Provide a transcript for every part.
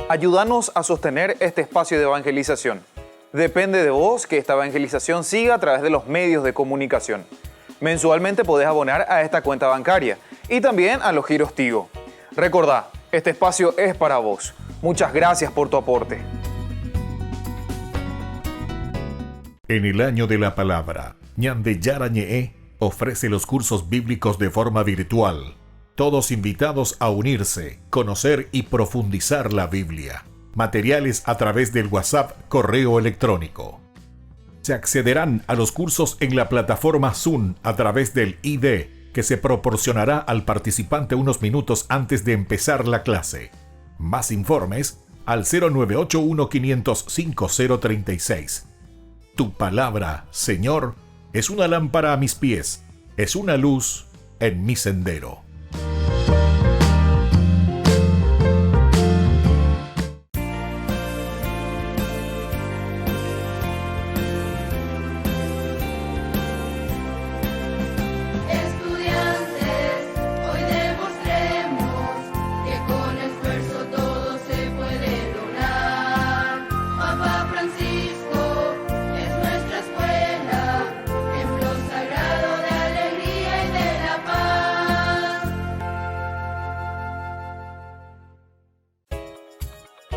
Ayúdanos a sostener este espacio de evangelización. Depende de vos que esta evangelización siga a través de los medios de comunicación. Mensualmente podés abonar a esta cuenta bancaria y también a los giros Tigo. Recordá, este espacio es para vos. Muchas gracias por tu aporte. En el año de la palabra, Ñande Yarañe'e ofrece los cursos bíblicos de forma virtual. Todos invitados a unirse, conocer y profundizar la Biblia. Materiales a través del WhatsApp, correo electrónico. Se accederán a los cursos en la plataforma Zoom a través del ID, que se proporcionará al participante unos minutos antes de empezar la clase. Más informes al 0981 505 036. Tu palabra, Señor, es una lámpara a mis pies, es una luz en mi sendero.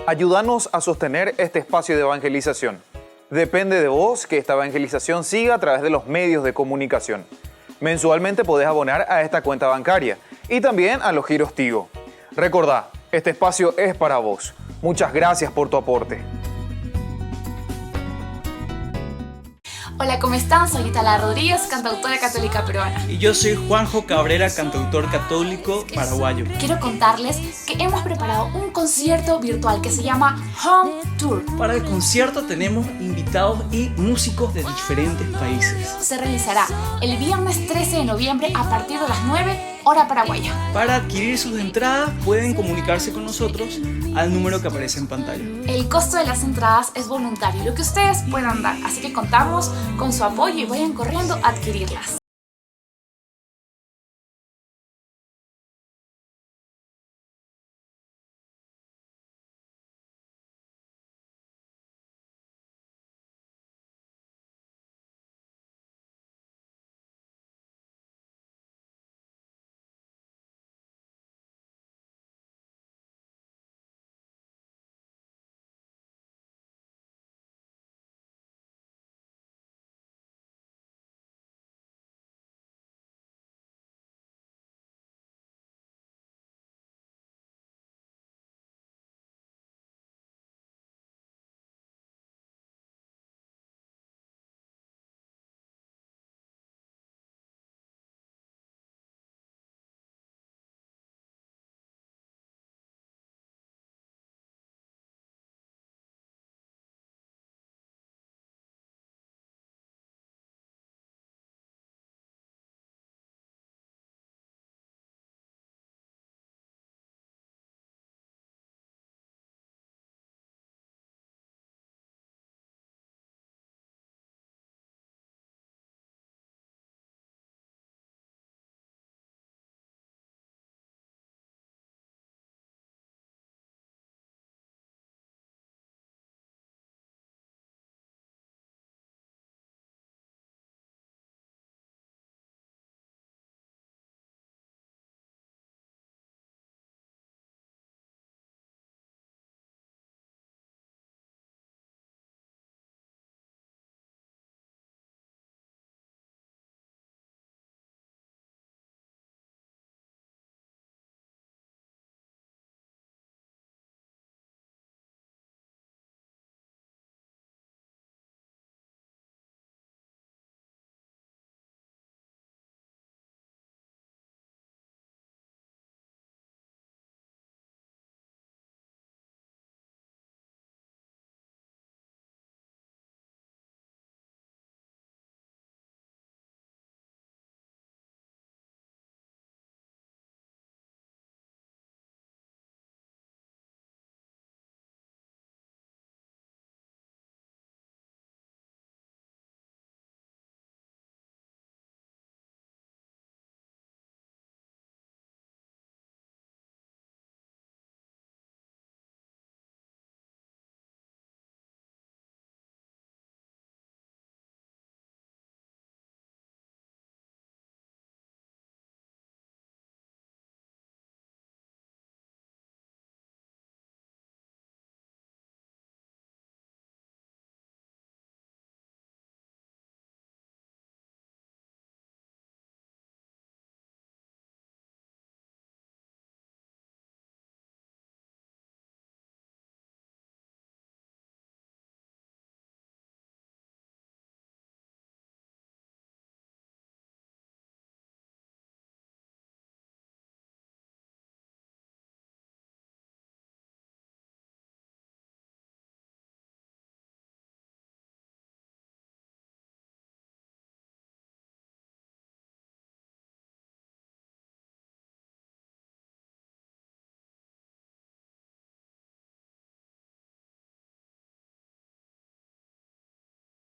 Ayúdanos a sostener este espacio de evangelización. Depende de vos que esta evangelización siga a través de los medios de comunicación. Mensualmente podés abonar a esta cuenta bancaria y también a los giros Tigo. Recordá, este espacio es para vos. Muchas gracias por tu aporte. Hola, ¿cómo están? Soy Itala Rodríguez, cantautora católica peruana. Y yo soy Juanjo Cabrera, cantautor católico paraguayo. Quiero contarles que hemos preparado un concierto virtual que se llama Home Tour. Para el concierto tenemos invitados y músicos de diferentes países. Se realizará el viernes 13 de noviembre a partir de las 9 hora paraguaya. Para adquirir sus entradas pueden comunicarse con nosotros al número que aparece en pantalla. El costo de las entradas es voluntario, lo que ustedes puedan dar, así que contamos con su apoyo y vayan corriendo a adquirirlas.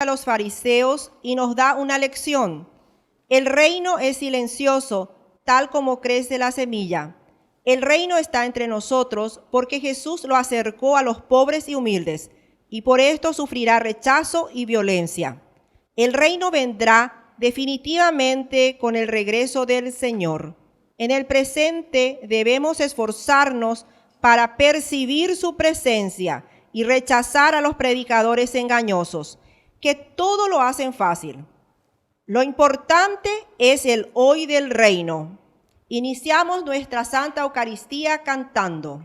a los fariseos y nos da una lección. El reino es silencioso, tal como crece la semilla. El reino está entre nosotros porque Jesús lo acercó a los pobres y humildes, y por esto sufrirá rechazo y violencia. El reino vendrá definitivamente con el regreso del Señor. En el presente debemos esforzarnos para percibir su presencia y rechazar a los predicadores engañosos, que todo lo hacen fácil. Lo importante es el hoy del reino. Iniciamos nuestra Santa Eucaristía cantando.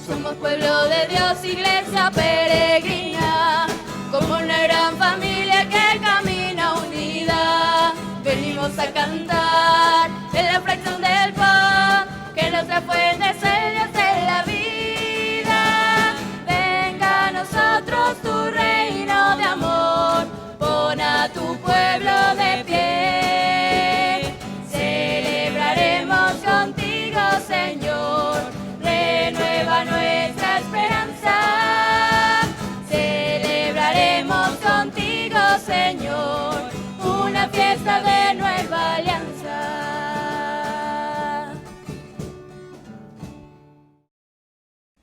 Somos pueblo de Dios, iglesia peregrina, como una gran familia que camina unida. Venimos a cantar en la fracción del pan, que nuestra fuente es el Dios de la vida. Venga a nosotros tu reino de amor, pon a tu pueblo de pie. Celebraremos contigo, Señor, renueva nuestra esperanza. Celebraremos contigo, Señor, una fiesta de nueva alianza.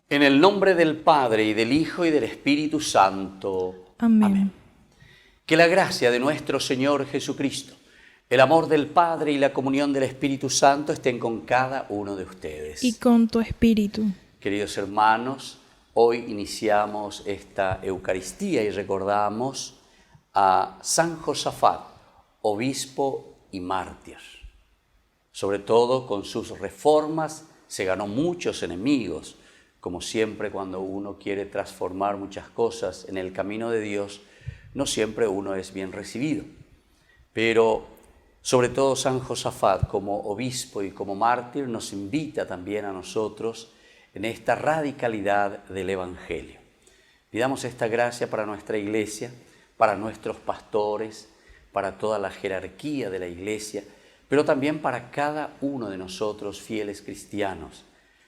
En el nombre del Padre, y del Hijo, y del Espíritu Santo. Amén. Que la gracia de nuestro Señor Jesucristo, el amor del Padre y la comunión del Espíritu Santo estén con cada uno de ustedes. Y con tu espíritu. Queridos hermanos, hoy iniciamos esta Eucaristía y recordamos a San Josafat, obispo y mártir. Sobre todo con sus reformas se ganó muchos enemigos. Como siempre, cuando uno quiere transformar muchas cosas en el camino de Dios, no siempre uno es bien recibido. Pero sobre todo San Josafat, como obispo y como mártir, nos invita también a nosotros en esta radicalidad del Evangelio. Pidamos esta gracia para nuestra Iglesia, para nuestros pastores, para toda la jerarquía de la Iglesia, pero también para cada uno de nosotros fieles cristianos,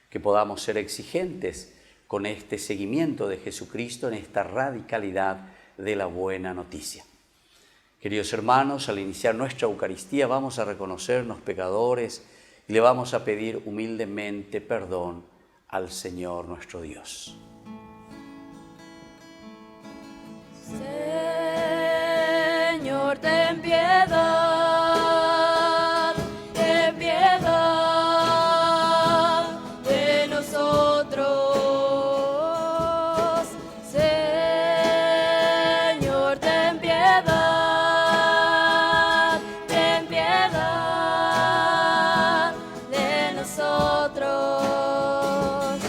que podamos ser exigentes con este seguimiento de Jesucristo en esta radicalidad de la buena noticia. Queridos hermanos, al iniciar nuestra Eucaristía vamos a reconocernos pecadores y le vamos a pedir humildemente perdón al Señor nuestro Dios. Señor, ten piedad, ten piedad de nosotros. Señor, ten piedad de nosotros.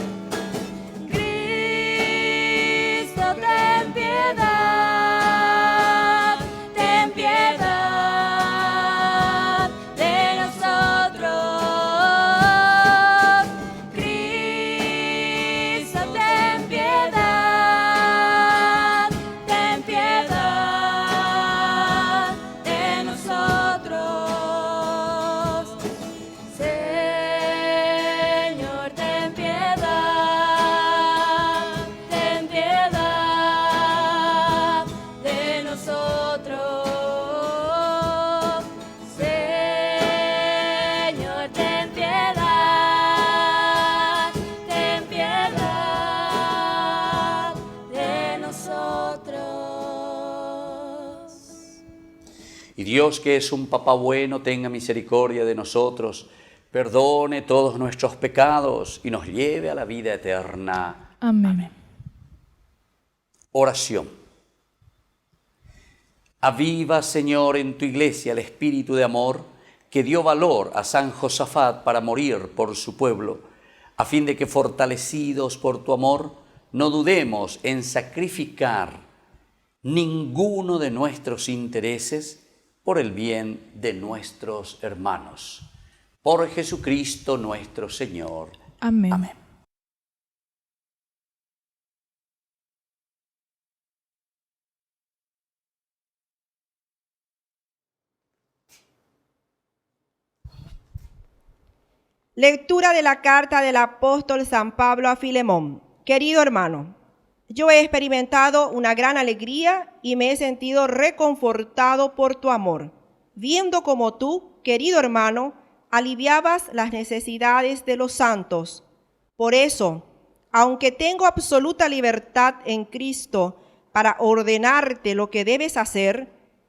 Cristo, ten piedad de nosotros. Cristo, ten piedad de nosotros. Señor, ten piedad de nosotros. Señor, ten piedad de nosotros. Y Dios, que es un Papá bueno, tenga misericordia de nosotros, perdone todos nuestros pecados y nos lleve a la vida eterna. Amén. Oración. Aviva, Señor, en tu Iglesia el espíritu de amor que dio valor a San Josafat para morir por su pueblo, a fin de que, fortalecidos por tu amor, no dudemos en sacrificar ninguno de nuestros intereses por el bien de nuestros hermanos. Por Jesucristo nuestro Señor. Amén. Amén. Lectura de la carta del apóstol San Pablo a Filemón. Querido hermano, Yo he experimentado una gran alegría y me he sentido reconfortado por tu amor, viendo como tú, querido hermano, aliviabas las necesidades de los santos. Por eso, aunque tengo absoluta libertad en Cristo para ordenarte lo que debes hacer,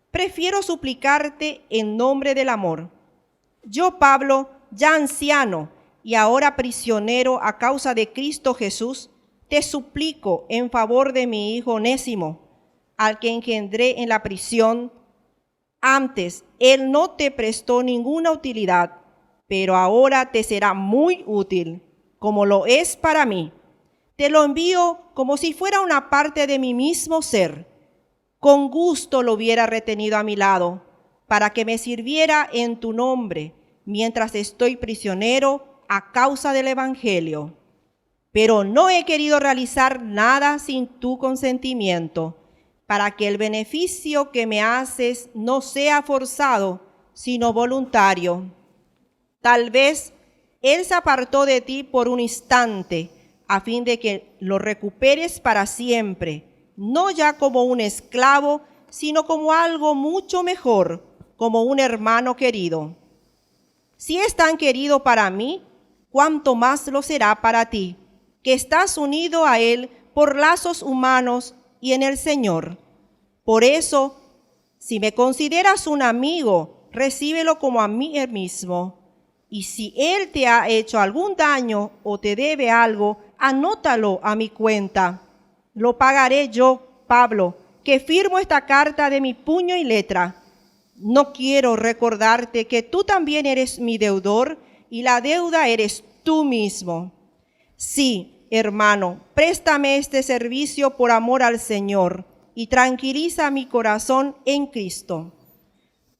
prefiero suplicarte en nombre del amor. Yo, Pablo, ya anciano y ahora prisionero a causa de Cristo Jesús, te suplico en favor de mi hijo Onésimo, al que engendré en la prisión. Antes, él no te prestó ninguna utilidad, pero ahora te será muy útil, como lo es para mí. Te lo envío como si fuera una parte de mi mismo ser. Con gusto lo hubiera retenido a mi lado, para que me sirviera en tu nombre, mientras estoy prisionero a causa del Evangelio. Pero no he querido realizar nada sin tu consentimiento, para que el beneficio que me haces no sea forzado, sino voluntario. Tal vez él se apartó de ti por un instante, a fin de que lo recuperes para siempre, no ya como un esclavo, sino como algo mucho mejor, como un hermano querido. Si es tan querido para mí, cuánto más lo será para ti, que estás unido a él por lazos humanos y en el Señor. Por eso, si me consideras un amigo, recíbelo como a mí mismo. Y si él te ha hecho algún daño o te debe algo, anótalo a mi cuenta. Lo pagaré yo, Pablo, que firmo esta carta de mi puño y letra. No quiero recordarte que tú también eres mi deudor y la deuda eres tú mismo. Sí, hermano, préstame este servicio por amor al Señor y tranquiliza mi corazón en Cristo.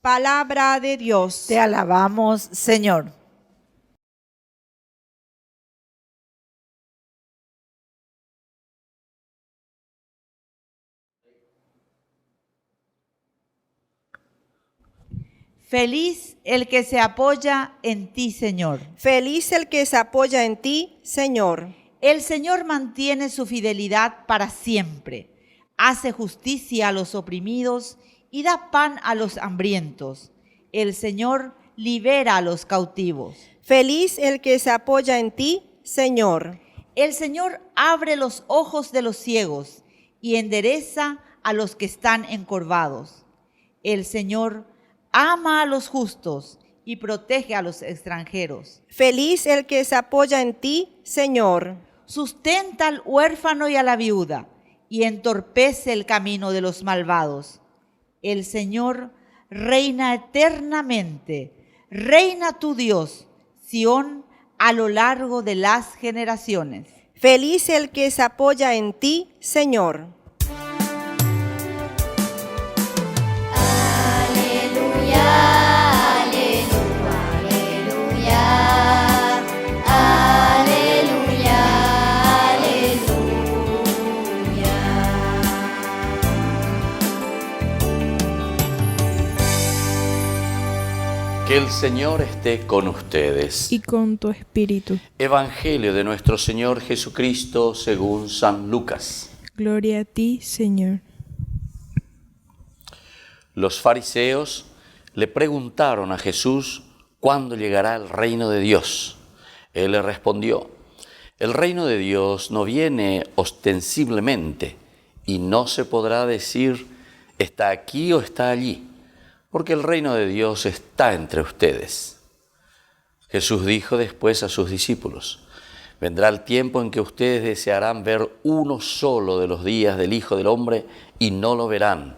Palabra de Dios. Te alabamos, Señor. Feliz el que se apoya en ti, Señor. Feliz el que se apoya en ti, Señor. El Señor mantiene su fidelidad para siempre. Hace justicia a los oprimidos y da pan a los hambrientos. El Señor libera a los cautivos. Feliz el que se apoya en ti, Señor. El Señor abre los ojos de los ciegos y endereza a los que están encorvados. El Señor ama a los justos y protege a los extranjeros. Feliz el que se apoya en ti, Señor. Sustenta al huérfano y a la viuda y entorpece el camino de los malvados. El Señor reina eternamente. Reina tu Dios, Sión, a lo largo de las generaciones. Feliz el que se apoya en ti, Señor. Que el Señor esté con ustedes. Y con tu espíritu. Evangelio de nuestro Señor Jesucristo según San Lucas. Gloria a ti, Señor. Los fariseos le preguntaron a Jesús cuándo llegará el reino de Dios. Él le respondió: el reino de Dios no viene ostensiblemente y no se podrá decir está aquí o está allí, porque el reino de Dios está entre ustedes. Jesús dijo después a sus discípulos: vendrá el tiempo en que ustedes desearán ver uno solo de los días del Hijo del Hombre y no lo verán.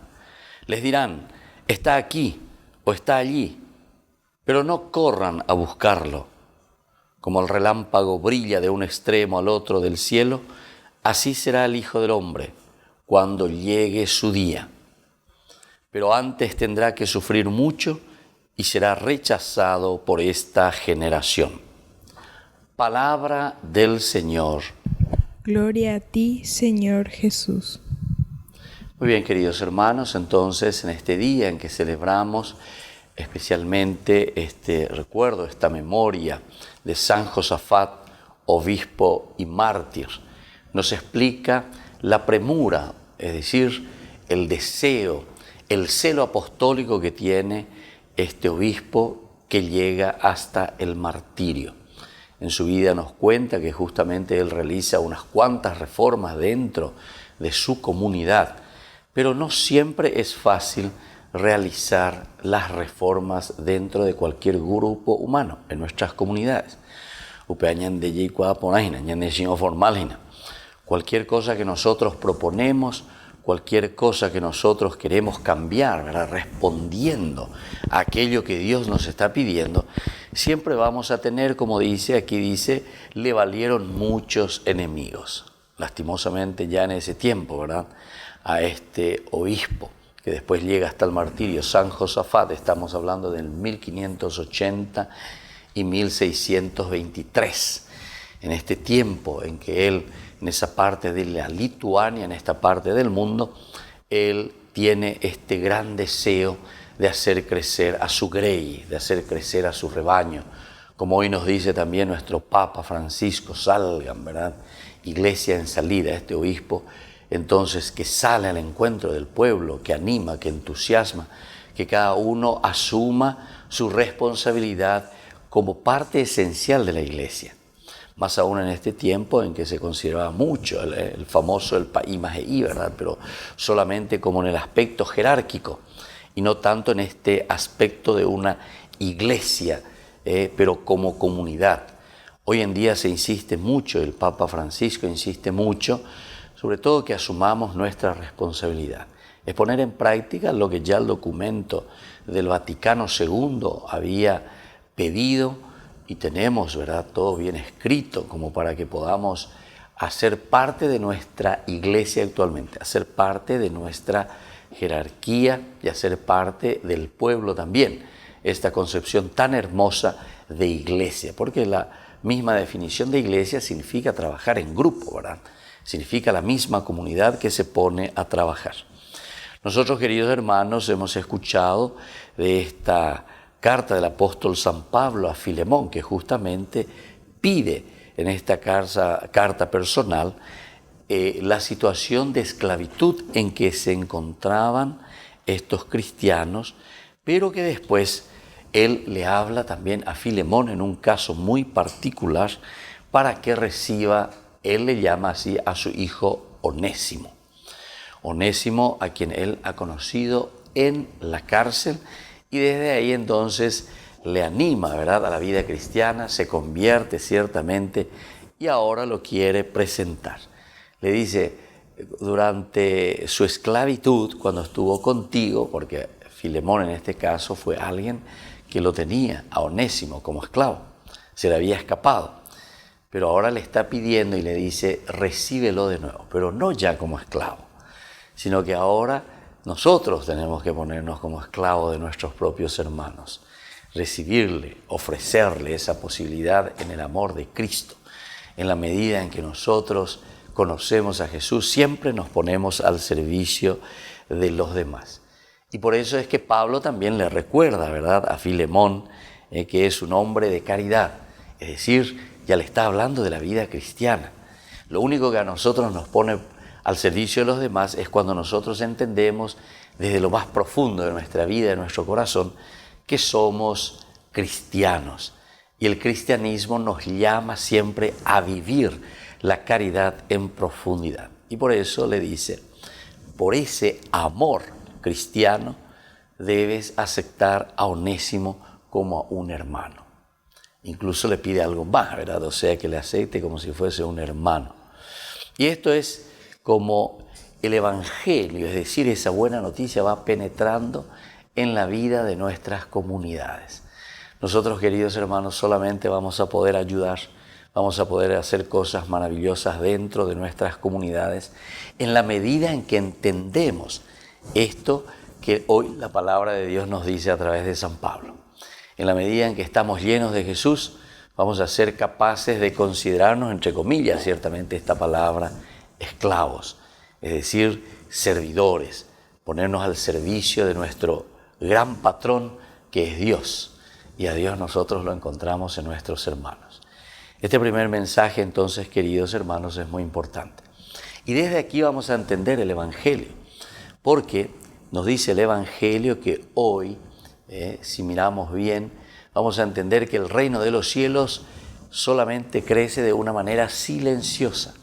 Les dirán, está aquí o está allí, pero no corran a buscarlo. Como el relámpago brilla de un extremo al otro del cielo, así será el Hijo del Hombre cuando llegue su día. Pero antes tendrá que sufrir mucho y será rechazado por esta generación. Palabra del Señor. Gloria a ti, Señor Jesús. Muy bien, queridos hermanos, entonces en este día en que celebramos especialmente este recuerdo, esta memoria de San Josafat, obispo y mártir, nos explica la premura, es decir, el deseo, el celo apostólico que tiene este obispo que llega hasta el martirio. En su vida nos cuenta que justamente él realiza unas cuantas reformas dentro de su comunidad, pero no siempre es fácil realizar las reformas dentro de cualquier grupo humano en nuestras comunidades. Cualquier cosa que nosotros proponemos, cualquier cosa que nosotros queremos cambiar, ¿verdad? Respondiendo a aquello que Dios nos está pidiendo, siempre vamos a tener, como dice, aquí dice, le valieron muchos enemigos. Lastimosamente ya en ese tiempo, ¿verdad? A este obispo, que después llega hasta el martirio, San Josafat, estamos hablando del 1580 y 1623. En este tiempo en que él, en esa parte de la Lituania, en esta parte del mundo, él tiene este gran deseo de hacer crecer a su grey, de hacer crecer a su rebaño. Como hoy nos dice también nuestro Papa Francisco, salgan, ¿verdad? Iglesia en salida, este obispo, entonces que sale al encuentro del pueblo, que anima, que entusiasma, que cada uno asuma su responsabilidad como parte esencial de la iglesia. Más aún en este tiempo en que se consideraba mucho el famoso el país Majeí, ¿verdad? Pero solamente como en el aspecto jerárquico y no tanto en este aspecto de una iglesia, pero como comunidad. Hoy en día se insiste mucho, el Papa Francisco insiste mucho, sobre todo que asumamos nuestra responsabilidad. Es poner en práctica lo que ya el documento del Vaticano II había pedido y tenemos, ¿verdad?, todo bien escrito como para que podamos hacer parte de nuestra iglesia actualmente, hacer parte de nuestra jerarquía y hacer parte del pueblo también. Esta concepción tan hermosa de iglesia, porque la misma definición de iglesia significa trabajar en grupo, ¿verdad? Significa la misma comunidad que se pone a trabajar. Nosotros, queridos hermanos, hemos escuchado de esta carta del apóstol San Pablo a Filemón, que justamente pide en esta carta personal la situación de esclavitud en que se encontraban estos cristianos, pero que después él le habla también a Filemón en un caso muy particular para que reciba, él le llama así a su hijo Onésimo. Onésimo, a quien él ha conocido en la cárcel, y desde ahí entonces le anima, ¿verdad?, a la vida cristiana, se convierte ciertamente y ahora lo quiere presentar. Le dice, durante su esclavitud, cuando estuvo contigo, porque Filemón en este caso fue alguien que lo tenía a Onésimo como esclavo, se le había escapado, pero ahora le está pidiendo y le dice, recíbelo de nuevo, pero no ya como esclavo, sino que ahora nosotros tenemos que ponernos como esclavos de nuestros propios hermanos, recibirle, ofrecerle esa posibilidad en el amor de Cristo. En la medida en que nosotros conocemos a Jesús, siempre nos ponemos al servicio de los demás. Y por eso es que Pablo también le recuerda, ¿verdad?, a Filemón, que es un hombre de caridad. Es decir, ya le está hablando de la vida cristiana. Lo único que a nosotros nos pone al servicio de los demás es cuando nosotros entendemos desde lo más profundo de nuestra vida, de nuestro corazón, que somos cristianos. Y el cristianismo nos llama siempre a vivir la caridad en profundidad. Y por eso le dice, por ese amor cristiano debes aceptar a Onésimo como a un hermano. Incluso le pide algo más, ¿verdad? O sea, que le acepte como si fuese un hermano. Y esto es como el Evangelio, es decir, esa buena noticia va penetrando en la vida de nuestras comunidades. Nosotros, queridos hermanos, solamente vamos a poder ayudar, vamos a poder hacer cosas maravillosas dentro de nuestras comunidades en la medida en que entendemos esto que hoy la palabra de Dios nos dice a través de San Pablo. En la medida en que estamos llenos de Jesús, vamos a ser capaces de considerarnos, entre comillas, ciertamente esta palabra, esclavos, es decir, servidores, ponernos al servicio de nuestro gran patrón que es Dios, y a Dios nosotros lo encontramos en nuestros hermanos. Este primer mensaje entonces, queridos hermanos, es muy importante. Y desde aquí vamos a entender el Evangelio, porque nos dice el Evangelio que hoy, si miramos bien, vamos a entender que el reino de los cielos solamente crece de una manera silenciosa.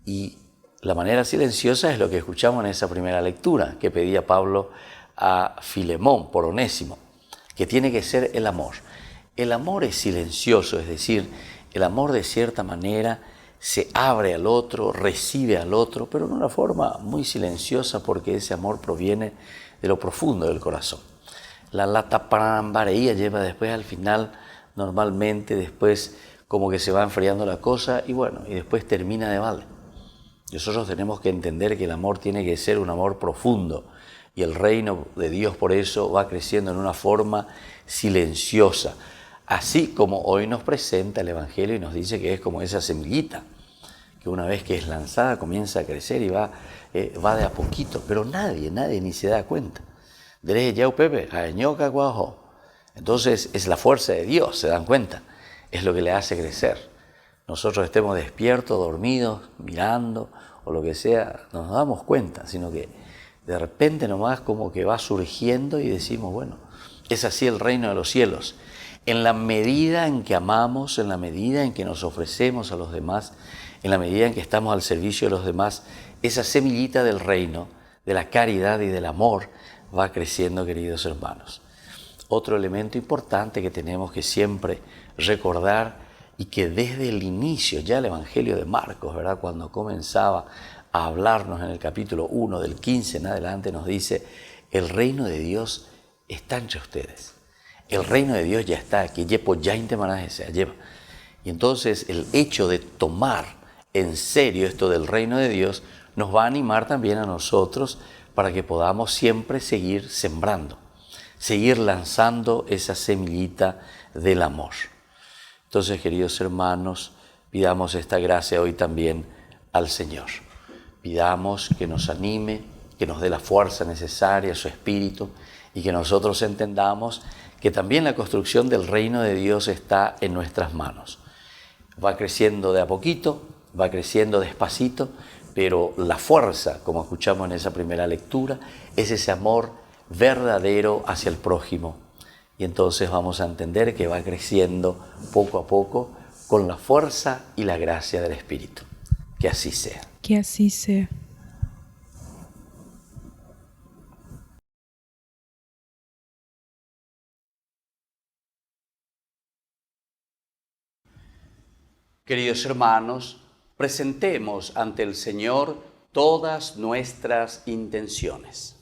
Y la manera silenciosa es lo que escuchamos en esa primera lectura que pedía Pablo a Filemón por Onésimo, que tiene que ser el amor. El amor es silencioso, es decir, el amor de cierta manera se abre al otro, recibe al otro, pero en una forma muy silenciosa porque ese amor proviene de lo profundo del corazón. La lataparambareía lleva después al final, normalmente después como que se va enfriando la cosa y bueno, y después termina de balde. Nosotros tenemos que entender que el amor tiene que ser un amor profundo y el reino de Dios por eso va creciendo en una forma silenciosa. Así como hoy nos presenta el Evangelio y nos dice que es como esa semillita, que una vez que es lanzada comienza a crecer y va de a poquito, pero nadie ni se da cuenta. Entonces es la fuerza de Dios, se dan cuenta, es lo que le hace crecer. Nosotros estemos despiertos, dormidos, mirando o lo que sea, no nos damos cuenta, sino que de repente nomás como que va surgiendo y decimos, bueno, es así el reino de los cielos. En la medida en que amamos, en la medida en que nos ofrecemos a los demás, en la medida en que estamos al servicio de los demás, esa semillita del reino, de la caridad y del amor, va creciendo, queridos hermanos. Otro elemento importante que tenemos que siempre recordar y que desde el inicio, ya el Evangelio de Marcos, ¿verdad?, cuando comenzaba a hablarnos en el capítulo 1, del 15 en adelante, nos dice, el reino de Dios está entre ustedes. El reino de Dios ya está aquí, y entonces el hecho de tomar en serio esto del reino de Dios nos va a animar también a nosotros para que podamos siempre seguir sembrando, seguir lanzando esa semillita del amor. Entonces, queridos hermanos, pidamos esta gracia hoy también al Señor. Pidamos que nos anime, que nos dé la fuerza necesaria, su espíritu, y que nosotros entendamos que también la construcción del reino de Dios está en nuestras manos. Va creciendo de a poquito, va creciendo despacito, pero la fuerza, como escuchamos en esa primera lectura, es ese amor verdadero hacia el prójimo. Y entonces vamos a entender que va creciendo poco a poco con la fuerza y la gracia del Espíritu. Que así sea. Que así sea. Queridos hermanos, presentemos ante el Señor todas nuestras intenciones.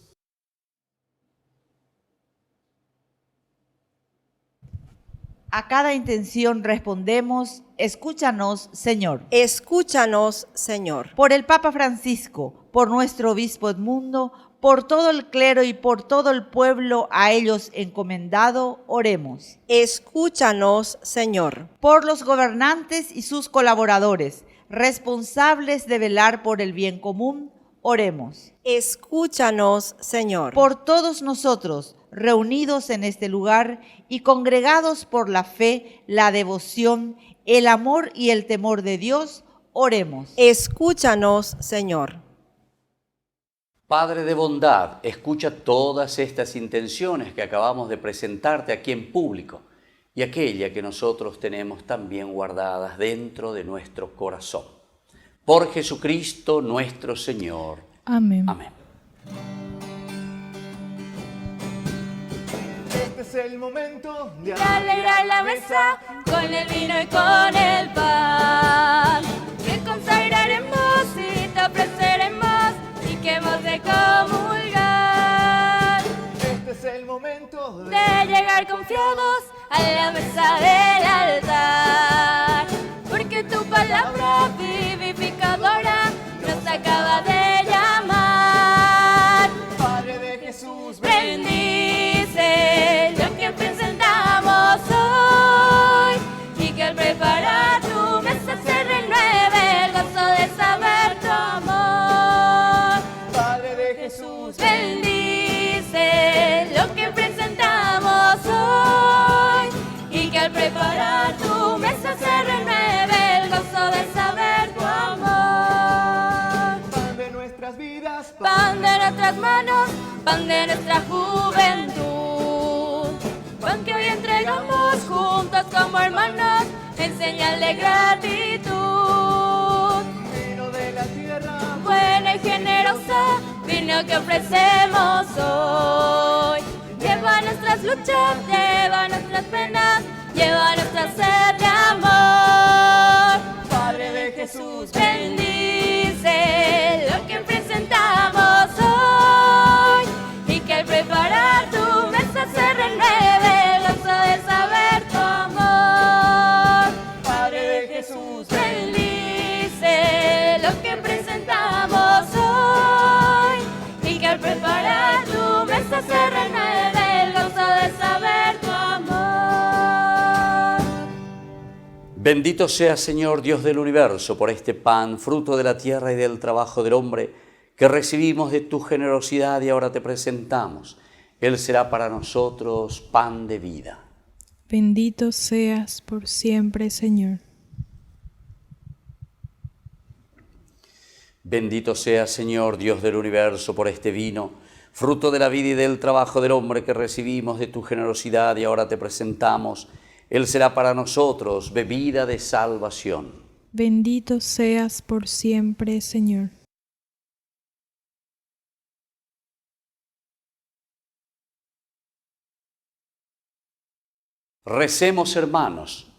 A cada intención respondemos, escúchanos, Señor. Escúchanos, Señor. Por el Papa Francisco, por nuestro obispo Edmundo, por todo el clero y por todo el pueblo a ellos encomendado, oremos. Escúchanos, Señor. Por los gobernantes y sus colaboradores, responsables de velar por el bien común, oremos. Escúchanos, Señor. Por todos nosotros, reunidos en este lugar y congregados por la fe, la devoción, el amor y el temor de Dios, oremos. Escúchanos, Señor. Padre de bondad, escucha todas estas intenciones que acabamos de presentarte aquí en público y aquella que nosotros tenemos también guardadas dentro de nuestro corazón. Por Jesucristo nuestro Señor. Amén. Amén. Este es el momento de alegrar la mesa con el vino y con el pan. Que consagraremos y te ofreceremos y que hemos de comulgar. Este es el momento de llegar confiados a la mesa del altar. Porque tu palabra vivificadora nos acaba de llamar. Padre de Jesús, bendice lo que presentamos hoy y que al preparar tu mesa se renueve el gozo de saber tu amor. Padre de Jesús, bendice lo que presentamos hoy y que al preparar tu mesa nuestras manos, pan de nuestra juventud. Pan que hoy entregamos juntos como hermanos, en señal de gratitud. Vino de la tierra, Buena y generosa, vino que ofrecemos hoy. Lleva nuestras luchas, lleva nuestras penas, lleva nuestra sed de amor. Padre de Jesús, Bendice lo que presentamos hoy, y que al preparar tu mesa se renueve el gozo de saber tu amor. Padre de Jesús, Bendice lo que presentamos hoy, y que al preparar tu mesa se renueve el gozo de saber tu amor. Bendito sea, Señor Dios del universo, por este pan, fruto de la tierra y del trabajo del hombre, que recibimos de tu generosidad y ahora te presentamos. Él será para nosotros pan de vida. Bendito seas por siempre, Señor. Bendito sea, Señor Dios del universo, por este vino, fruto de la vida y del trabajo del hombre, que recibimos de tu generosidad y ahora te presentamos. Él será para nosotros bebida de salvación. Bendito seas por siempre, Señor. Recemos, hermanos,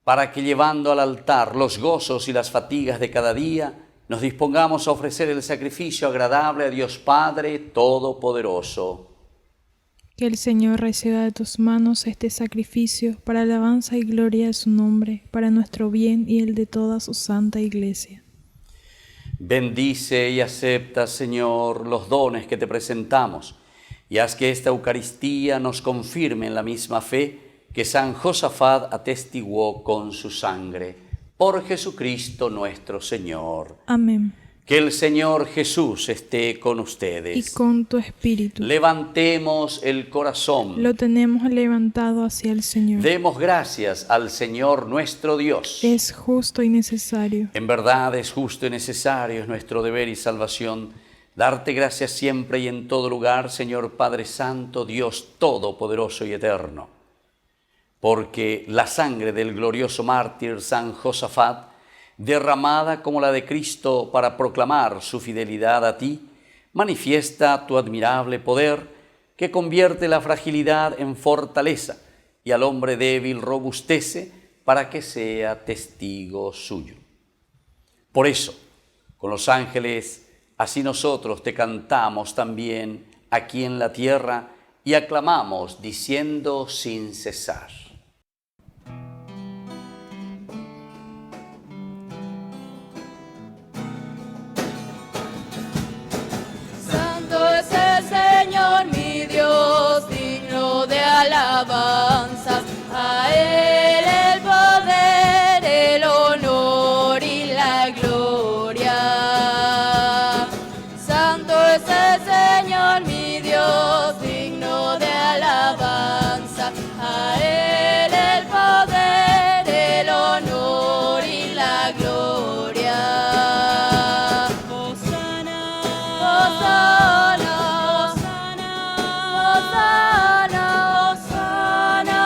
para que llevando al altar los gozos y las fatigas de cada día, nos dispongamos a ofrecer el sacrificio agradable a Dios Padre Todopoderoso. Que el Señor reciba de tus manos este sacrificio para alabanza y gloria de su nombre, para nuestro bien y el de toda su santa Iglesia. Bendice y acepta, Señor, los dones que te presentamos, y haz que esta Eucaristía nos confirme en la misma fe que San Josafat atestiguó con su sangre. Por Jesucristo nuestro Señor. Amén. Que el Señor Jesús esté con ustedes. Y con tu espíritu. Levantemos el corazón. Lo tenemos levantado hacia el Señor. Demos gracias al Señor nuestro Dios. Es justo y necesario. En verdad es justo y necesario, es nuestro deber y salvación, darte gracias siempre y en todo lugar, Señor Padre Santo, Dios Todopoderoso y Eterno. Porque la sangre del glorioso mártir San Josafat, derramada como la de Cristo para proclamar su fidelidad a ti, manifiesta tu admirable poder, que convierte la fragilidad en fortaleza y al hombre débil robustece para que sea testigo suyo. Por eso, con los ángeles, así nosotros te cantamos también aquí en la tierra y aclamamos diciendo sin cesar. Señor mi Dios, digno de alabanzas, a Él el poder, el honor y la gloria. Santo es el Señor mi Dios, digno de alabanza, a Él el poder, el honor y la gloria. Hosana, Hosana. Hosana, Hosana,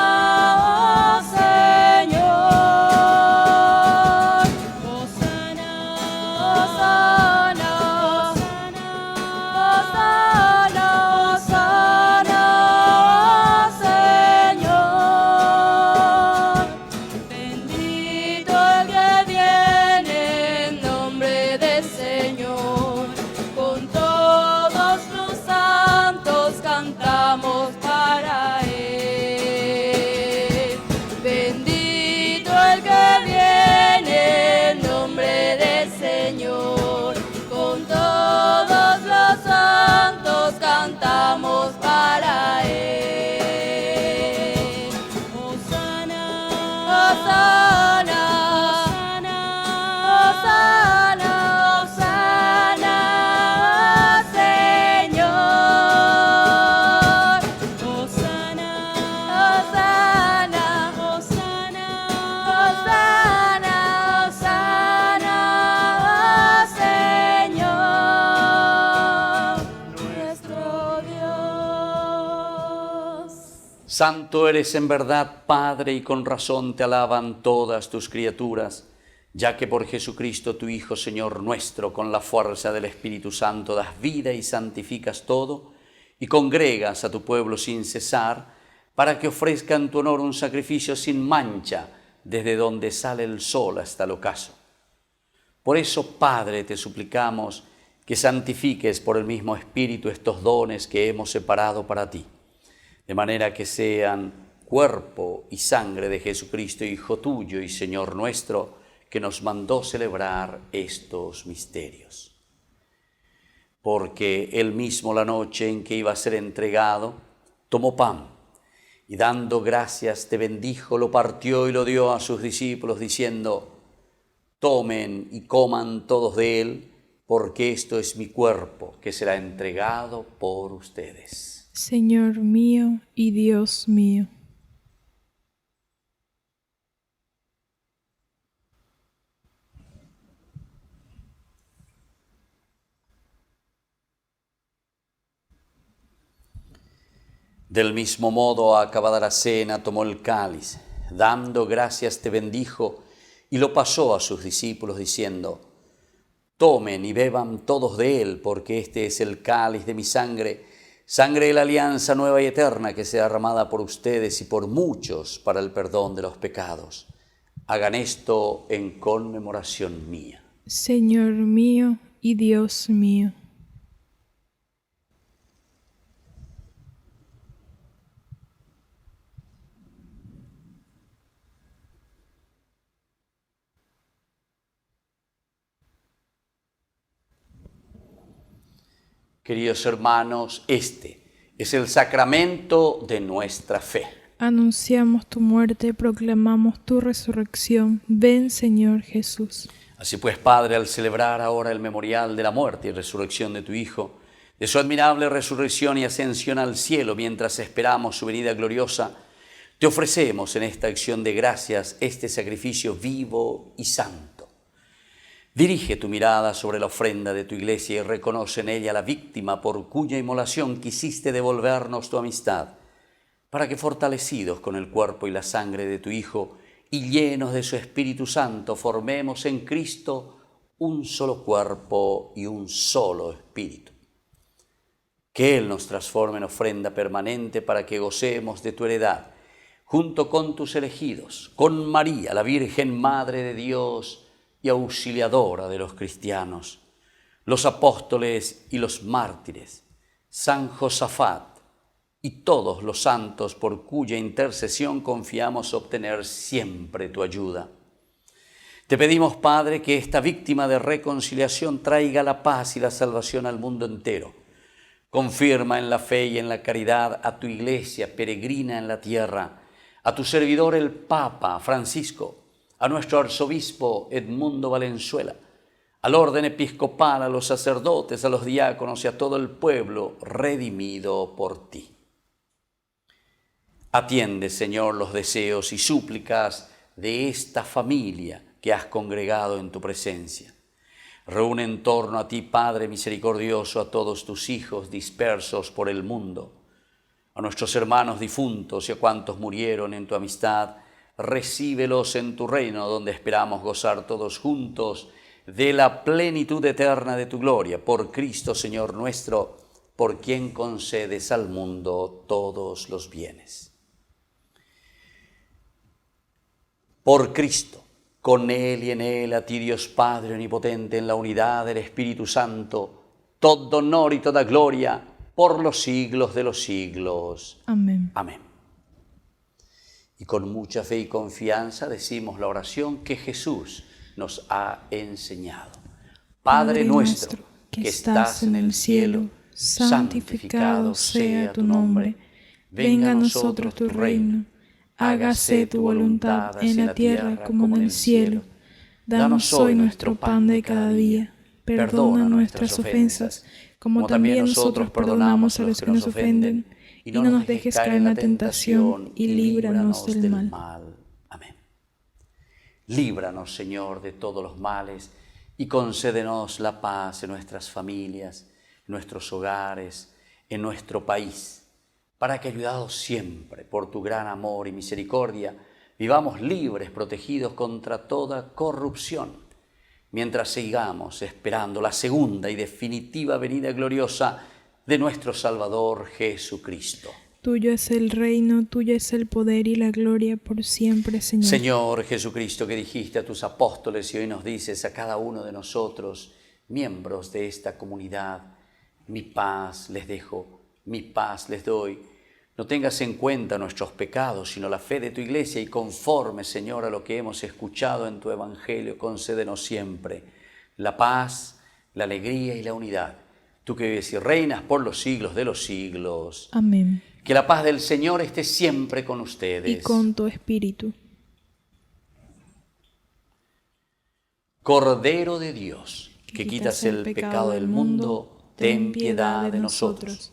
Santo eres en verdad, Padre, y con razón te alaban todas tus criaturas, ya que por Jesucristo tu Hijo, Señor nuestro, con la fuerza del Espíritu Santo das vida y santificas todo, y congregas a tu pueblo sin cesar, para que ofrezca en tu honor un sacrificio sin mancha, desde donde sale el sol hasta el ocaso. Por eso, Padre, te suplicamos que santifiques por el mismo Espíritu estos dones que hemos separado para ti, de manera que sean cuerpo y sangre de Jesucristo, Hijo tuyo y Señor nuestro, que nos mandó celebrar estos misterios. Porque él mismo, la noche en que iba a ser entregado, tomó pan y dando gracias te bendijo, lo partió y lo dio a sus discípulos diciendo: tomen y coman todos de él, porque esto es mi cuerpo que será entregado por ustedes. Señor mío y Dios mío. Del mismo modo, acabada la cena, tomó el cáliz, dando gracias te bendijo y lo pasó a sus discípulos diciendo: tomen y beban todos de él, porque este es el cáliz de mi sangre, sangre de la alianza nueva y eterna que sea derramada por ustedes y por muchos para el perdón de los pecados. Hagan esto en conmemoración mía. Señor mío y Dios mío. Queridos hermanos, este es el sacramento de nuestra fe. Anunciamos tu muerte, proclamamos tu resurrección. Ven, Señor Jesús. Así pues, Padre, al celebrar ahora el memorial de la muerte y resurrección de tu Hijo, de su admirable resurrección y ascensión al cielo mientras esperamos su venida gloriosa, te ofrecemos en esta acción de gracias este sacrificio vivo y santo. Dirige tu mirada sobre la ofrenda de tu iglesia y reconoce en ella la víctima por cuya inmolación quisiste devolvernos tu amistad, para que fortalecidos con el cuerpo y la sangre de tu Hijo y llenos de su Espíritu Santo formemos en Cristo un solo cuerpo y un solo espíritu. Que Él nos transforme en ofrenda permanente para que gocemos de tu heredad, junto con tus elegidos, con María, la Virgen Madre de Dios y auxiliadora de los cristianos, los apóstoles y los mártires, San Josafat y todos los santos por cuya intercesión confiamos obtener siempre tu ayuda. Te pedimos, Padre, que esta víctima de reconciliación traiga la paz y la salvación al mundo entero. Confirma en la fe y en la caridad a tu iglesia peregrina en la tierra, a tu servidor el Papa Francisco, a nuestro arzobispo Edmundo Valenzuela, al orden episcopal, a los sacerdotes, a los diáconos y a todo el pueblo redimido por ti. Atiende, Señor, los deseos y súplicas de esta familia que has congregado en tu presencia. Reúne en torno a ti, Padre misericordioso, a todos tus hijos dispersos por el mundo, a nuestros hermanos difuntos y a cuantos murieron en tu amistad. Recíbelos en tu reino, donde esperamos gozar todos juntos de la plenitud eterna de tu gloria. Por Cristo, Señor nuestro, por quien concedes al mundo todos los bienes. Por Cristo, con Él y en Él, a ti Dios Padre omnipotente, en la unidad del Espíritu Santo, todo honor y toda gloria, por los siglos de los siglos. Amén. Amén. Y con mucha fe y confianza decimos la oración que Jesús nos ha enseñado. Padre nuestro, que estás en el cielo, santificado sea tu nombre. Venga a nosotros tu reino. Hágase tu voluntad en la tierra como en el cielo. Danos hoy nuestro pan de cada día. Perdona nuestras ofensas, como también nosotros perdonamos a los que nos ofenden. Y no nos dejes caer en la tentación, y líbranos del mal. Amén. Líbranos, Señor, de todos los males, y concédenos la paz en nuestras familias, en nuestros hogares, en nuestro país, para que, ayudados siempre por tu gran amor y misericordia, vivamos libres, protegidos contra toda corrupción, mientras sigamos esperando la segunda y definitiva venida gloriosa de nuestro Salvador Jesucristo. Tuyo es el reino, tuyo es el poder y la gloria por siempre, Señor. Señor Jesucristo, que dijiste a tus apóstoles y hoy nos dices a cada uno de nosotros, miembros de esta comunidad, mi paz les dejo, mi paz les doy. No tengas en cuenta nuestros pecados, sino la fe de tu iglesia, y conforme, Señor, a lo que hemos escuchado en tu evangelio, concédenos siempre la paz, la alegría y la unidad. Tú que vives y reinas por los siglos de los siglos. Amén. Que la paz del Señor esté siempre con ustedes. Y con tu espíritu. Cordero de Dios, que quitas el pecado del mundo, ten piedad de nosotros.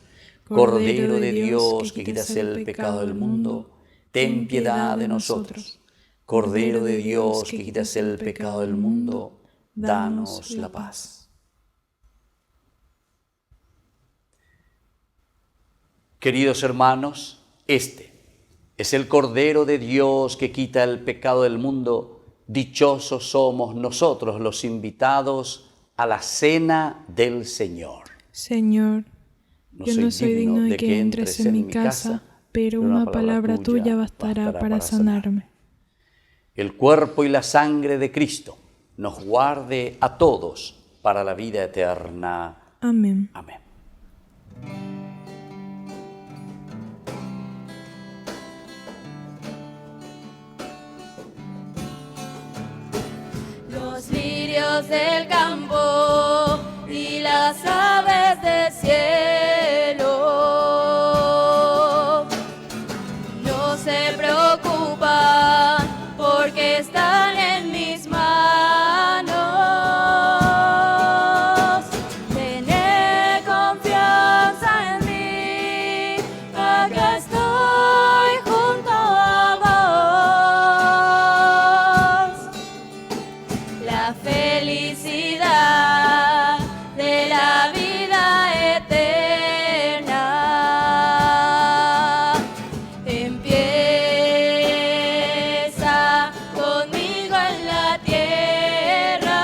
Cordero de Dios, que quitas el pecado del mundo, ten piedad de nosotros. Cordero de Dios, que quitas el pecado del mundo, danos la paz. Queridos hermanos, este es el Cordero de Dios que quita el pecado del mundo. Dichosos somos nosotros los invitados a la cena del Señor. Señor, yo no soy digno de que entres en mi casa, pero una palabra tuya bastará para sanarme. El cuerpo y la sangre de Cristo nos guarde a todos para la vida eterna. Amén. Amén. Los lirios del campo y las aves del cielo no se preocupan porque están en mis manos. Tener confianza en mí, acá estoy junto a vos. La felicidad de la vida eterna empieza conmigo en la tierra.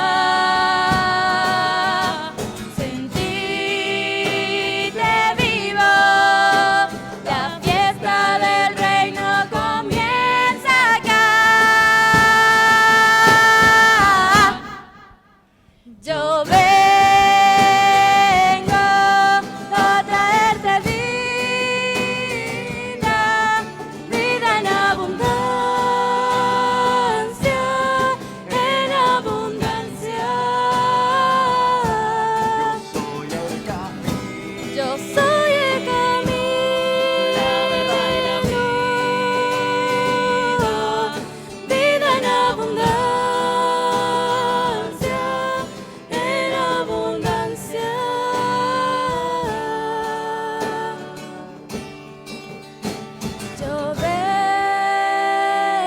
Sentirte vivo, la fiesta del reino comienza acá. Yo vengo a traerte vida, vida en abundancia, en abundancia. Yo soy el camino, vida en abundancia, en abundancia. Yo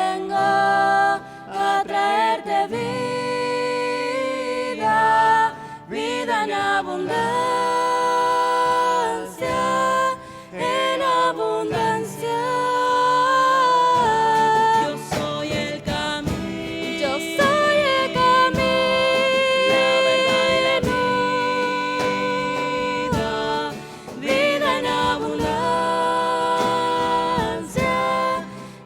vengo a traerte vida, vida en abundancia, en abundancia. Yo soy el camino, yo soy el camino, vida en abundancia,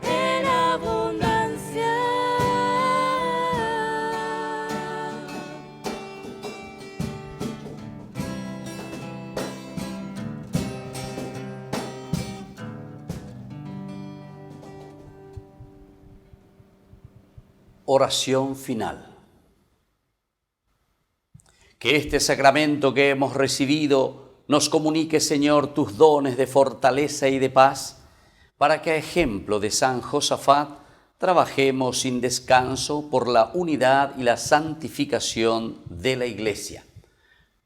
en abundancia. Oración final. Que este sacramento que hemos recibido nos comunique, Señor, tus dones de fortaleza y de paz, para que a ejemplo de San Josafat trabajemos sin descanso por la unidad y la santificación de la Iglesia.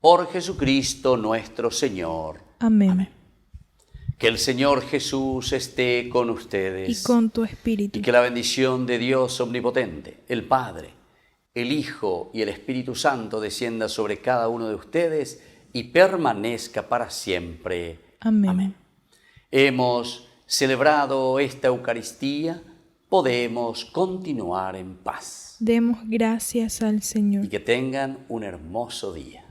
Por Jesucristo nuestro Señor. Amén. Que el Señor Jesús esté con ustedes. Y con tu espíritu. Y que la bendición de Dios omnipotente, el Padre, el Hijo y el Espíritu Santo descienda sobre cada uno de ustedes y permanezca para siempre. Amén. Hemos celebrado esta Eucaristía, podemos continuar en paz. Demos gracias al Señor. Y que tengan un hermoso día.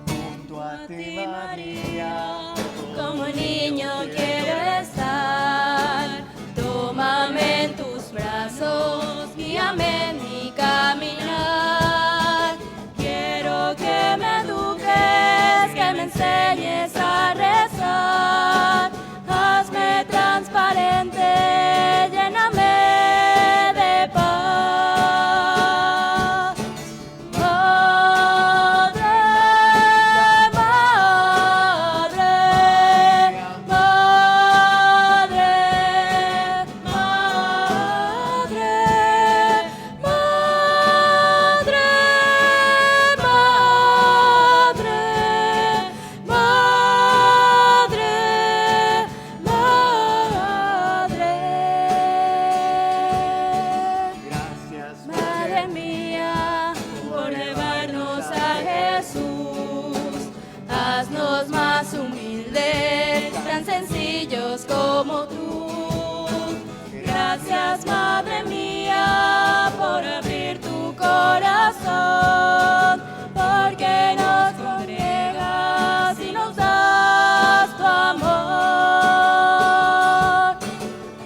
Junto a ti, María, Como niño quiero estar, tómame en tus brazos, guíame en mi caminar. Quiero que me eduques, que me enseñes a rezar. Hazme transparente, lléname de paz. Madre, madre, madre, madre, madre, madre, madre, gracias, Madre mía, por llevarnos a Jesús, haznos más humildes, tan sencillos como tú. Gracias, Madre mía, por abrir tu corazón, porque nos congregas y nos das tu amor.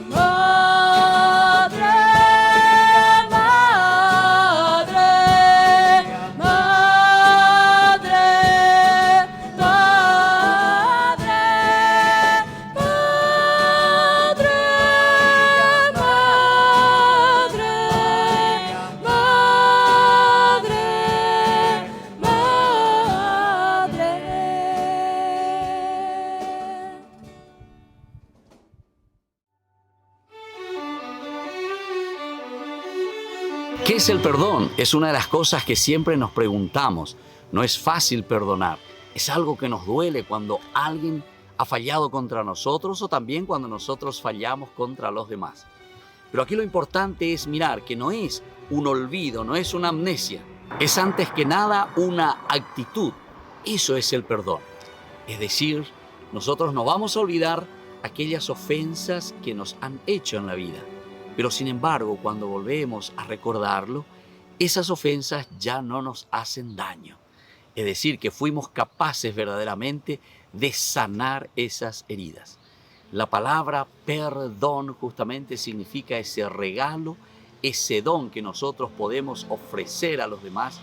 Madre, madre, madre, madre, madre, ¿Qué es el perdón? Es una de las cosas que siempre nos preguntamos. No es fácil perdonar. Es algo que nos duele cuando alguien ha fallado contra nosotros o también cuando nosotros fallamos contra los demás. Pero aquí lo importante es mirar que no es un olvido, no es una amnesia. Es antes que nada una actitud. Eso es el perdón. Es decir, nosotros no vamos a olvidar aquellas ofensas que nos han hecho en la vida. Pero sin embargo, cuando volvemos a recordarlo, esas ofensas ya no nos hacen daño. Es decir, que fuimos capaces verdaderamente de sanar esas heridas. La palabra perdón justamente significa ese regalo, ese don que nosotros podemos ofrecer a los demás,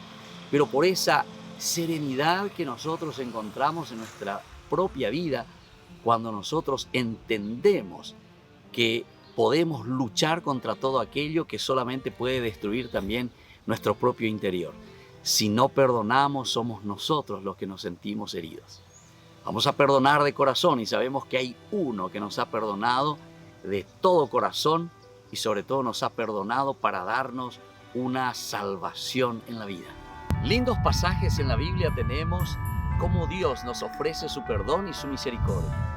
pero por esa serenidad que nosotros encontramos en nuestra propia vida cuando nosotros entendemos que podemos luchar contra todo aquello que solamente puede destruir también nuestro propio interior. Si no perdonamos, somos nosotros los que nos sentimos heridos. Vamos a perdonar de corazón y sabemos que hay uno que nos ha perdonado de todo corazón y sobre todo nos ha perdonado para darnos una salvación en la vida. Lindos pasajes en la Biblia tenemos cómo Dios nos ofrece su perdón y su misericordia.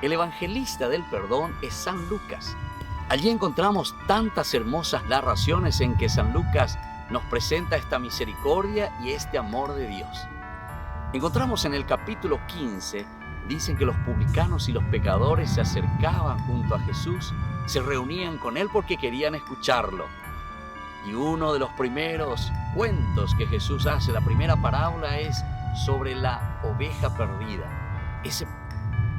El evangelista del perdón es San Lucas. Allí encontramos tantas hermosas narraciones en que San Lucas nos presenta esta misericordia y este amor de Dios. Encontramos en el capítulo 15, dicen que los publicanos y los pecadores se acercaban junto a Jesús, se reunían con Él porque querían escucharlo. Y uno de los primeros cuentos que Jesús hace, la primera parábola, es sobre la oveja perdida. Ese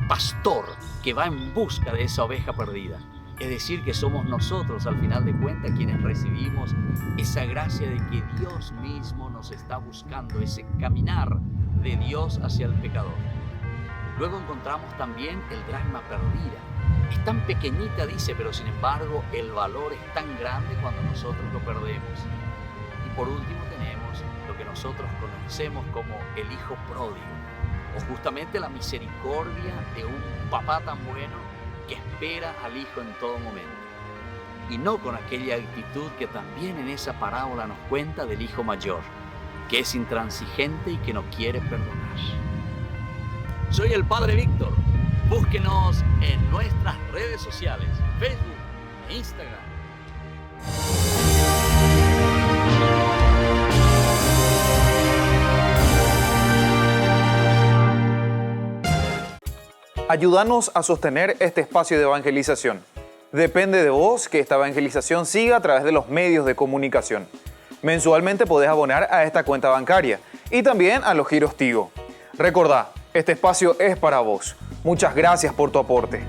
pastor que va en busca de esa oveja perdida. Es decir, que somos nosotros al final de cuentas quienes recibimos esa gracia de que Dios mismo nos está buscando, ese caminar de Dios hacia el pecador. Luego encontramos también el dracma perdida. Es tan pequeñita, dice, pero sin embargo el valor es tan grande cuando nosotros lo perdemos. Y por último tenemos lo que nosotros conocemos como el hijo pródigo, o justamente la misericordia de un papá tan bueno que espera al hijo en todo momento. Y no con aquella actitud que también en esa parábola nos cuenta del hijo mayor, que es intransigente y que no quiere perdonar. Soy el Padre Víctor. Búsquenos en nuestras redes sociales, Facebook e Instagram. Ayúdanos a sostener este espacio de evangelización. Depende de vos que esta evangelización siga a través de los medios de comunicación. Mensualmente podés abonar a esta cuenta bancaria y también a los giros Tigo. Recordá, este espacio es para vos. Muchas gracias por tu aporte.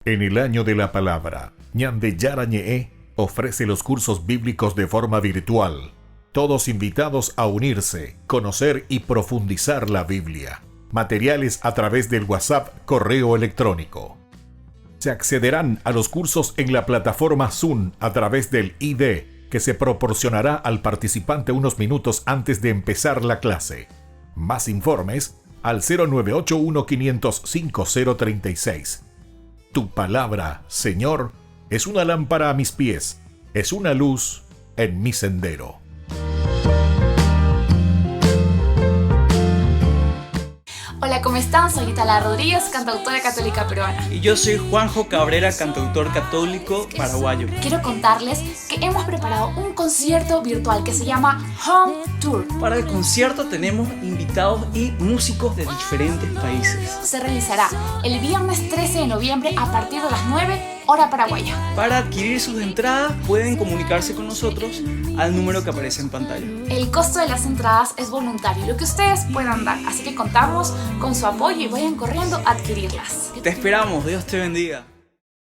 En el año de la palabra, Ñande Yarañe ofrece los cursos bíblicos de forma virtual. Todos invitados a unirse, conocer y profundizar la Biblia. Materiales a través del WhatsApp, correo electrónico. Se accederán a los cursos en la plataforma Zoom a través del ID, que se proporcionará al participante unos minutos antes de empezar la clase. Más informes al 0981 505 036. Tu palabra, Señor, es una lámpara a mis pies, es una luz en mi sendero. Hola, ¿cómo están? Soy Itala Rodríguez, cantautora católica peruana. Y yo soy Juanjo Cabrera, cantautor católico paraguayo. Quiero contarles que hemos preparado un concierto virtual que se llama Home Tour. Para el concierto tenemos invitados y músicos de diferentes países. Se realizará el viernes 13 de noviembre a partir de las 9, hora paraguaya. Para adquirir sus entradas pueden comunicarse con nosotros al número que aparece en pantalla. El costo de las entradas es voluntario, lo que ustedes puedan dar, así que contamos con su apoyo y vayan corriendo a adquirirlas. Te esperamos, Dios te bendiga.